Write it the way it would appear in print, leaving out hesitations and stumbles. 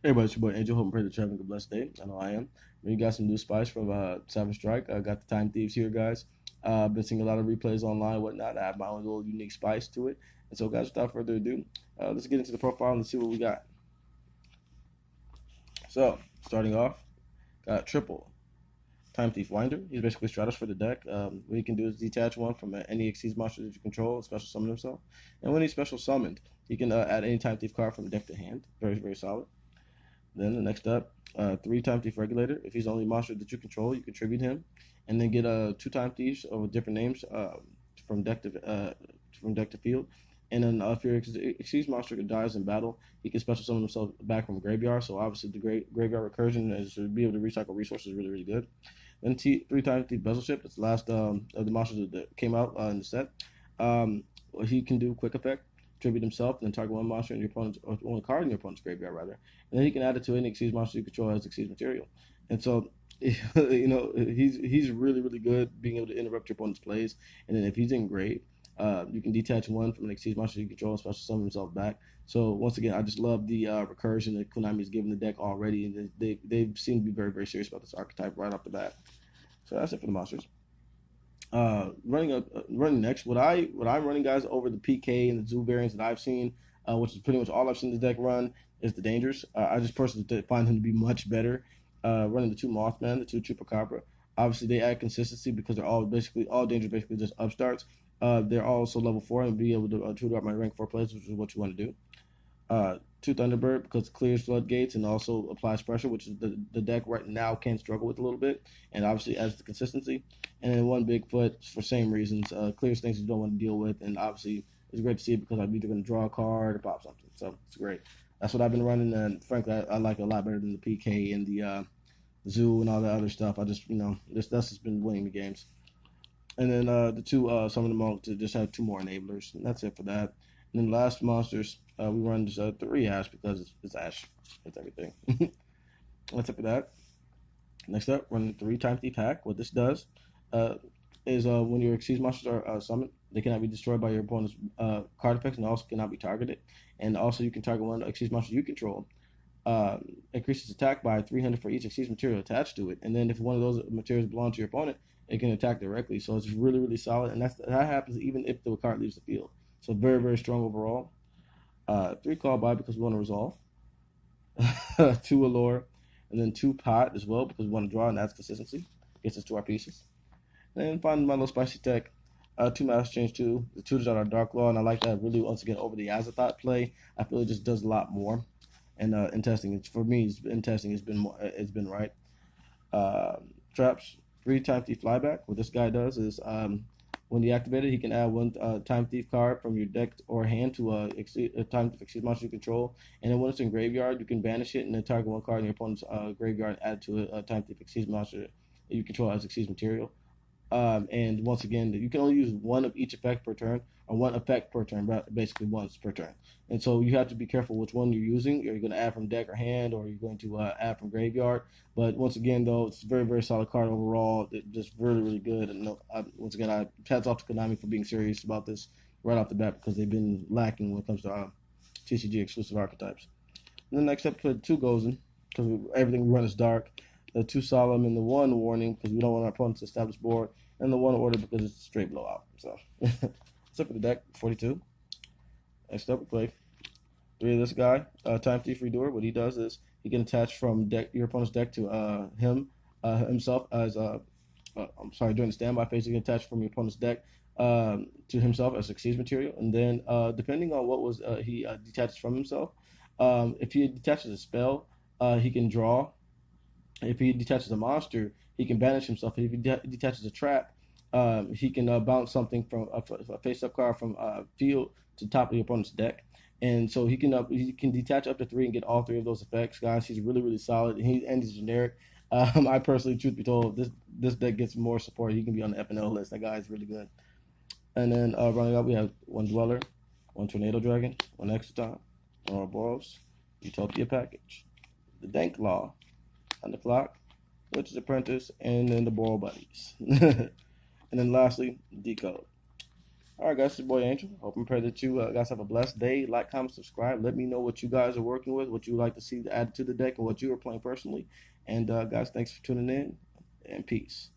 Hey, everybody, it's your boy Angel. Hope and pray that you're having a blessed day. I know I am. We got some new spice from Seven Strike. I got the Time Thieves here, guys. I've been seeing a lot of replays online and whatnot. I have my own little unique spice to it. And so, guys, without further ado, let's get into the profile and see what we got. So, starting off, got triple Time Thief Winder. He's basically Stratos for the deck. What he can do is detach one from any Xyz monster that you control and special summon himself. And when he's special summoned, he can add any Time Thief card from deck to hand. Very, very solid. Then the next up, three-time thief regulator. If he's the only monster that you control, you contribute him, and then get two-time thieves with different names from deck to field. And then if your Xyz monster dies in battle, he can special summon himself back from graveyard. So obviously the graveyard recursion is to be able to recycle resources is really really good. Then three-time thief bezel ship. That's the last of the monsters that came out in the set. He can do quick effect, tribute himself, and then target one monster in your opponent's or one card in your opponent's graveyard rather, and then he can add it to any Xyz monster you control as Xyz material. And so, he's really really good being able to interrupt your opponent's plays. And then if he's in great, you can detach one from an Xyz monster you control and special summon himself back. So once again, I just love the recursion that Konami's given the deck already, and they seem to be very very serious about this archetype right off the bat. So that's it for the monsters. Running next, what I'm running, guys, over the PK and the Zoo variants that I've seen, which is pretty much all I've seen this deck run, is the Dangers. I just personally find him to be much better. Running the two Mothman, the two Chupacabra. Obviously, they add consistency because they're all Dangers, basically just upstarts. They're also level 4 and be able to tutor up my rank 4 plays, which is what you want to do. Two Thunderbird because it clears floodgates and also applies pressure, which is the deck right now can struggle with a little bit, and obviously adds the consistency. And then one Bigfoot for same reasons, clears things you don't want to deal with, and obviously it's great to see it because I'm either going to draw a card or pop something. So it's great. That's what I've been running, and frankly, I like it a lot better than the PK and the Zoo and all that other stuff. I just that's just been winning the games. And then the two summon them all to just have two more enablers, and that's it for that. And then last monsters, we run just three Ash because it's Ash. It's everything. That's it for that. Next up, run three Time Thief Hack. What this does uh, is when your Xyz monsters are summoned, they cannot be destroyed by your opponent's card effects and also cannot be targeted. And also, you can target one Xyz monster you control. Increases attack by 300 for each Xyz material attached to it. And then if one of those materials belong to your opponent, it can attack directly. So it's really, really solid. And that happens even if the card leaves the field. So very, very strong overall. Three Call By because we want to resolve. Two Allure. And then two Pot as well because we want to draw and adds consistency. Gets us to our pieces. And then finally, my little spicy tech. Two Master Change 2. The tutors are Dark Law. And I like that really, once again, over the Azathoth play. I feel it just does a lot more. And in testing, for me, in testing, it's been right. Traps, three Time Thief Flyback. What this guy does is when deactivated, he can add one Time Thief card from your deck or hand to a Time Thief monster you control. And then when it's in graveyard, you can banish it and then target one card in your opponent's graveyard and add to a Time Thief monster that you control as Xyz material. And once again, you can only use one of each effect per turn, or one effect per turn, basically once per turn. And so you have to be careful which one you're using. Are you going to add from deck or hand, or are you going to add from graveyard? But once again, though, it's a very, very solid card overall. Just really, really good. And once again, I hats off to Konami for being serious about this right off the bat because they've been lacking when it comes to TCG exclusive archetypes. And the next episode, two goes in because everything we run is dark. The two solemn and the one warning because we don't want our opponents to establish board, and the one order because it's a straight blowout. So that's it for the deck. 42. Next up, we play three of this guy. Time Thief Redoer. What he does is he can attach from your opponent's deck to himself as during the standby phase, he can attach from your opponent's deck to himself as Xyz material, and then depending on what was he detaches from himself, if he detaches a spell, he can draw. If he detaches a monster, he can banish himself. If he detaches a trap, he can bounce something from a face-up card from field to top of your opponent's deck. And so he can detach up to three and get all three of those effects, guys. He's really really solid. And he's generic. I personally, truth be told, this deck gets more support. He can be on the FNL list. That guy is really good. And then running up, we have one Dweller, one Tornado Dragon, one Exoton, one Ouroboros, Utopia Package, the Dank Law, on the clock, Witch's Apprentice, and then the Boral Buddies. And then lastly, Decode. All right, guys, it's your boy Angel. Hope and pray that you guys have a blessed day. Like, comment, subscribe. Let me know what you guys are working with, what you would like to see added to the deck, and what you are playing personally. And guys, thanks for tuning in, and peace.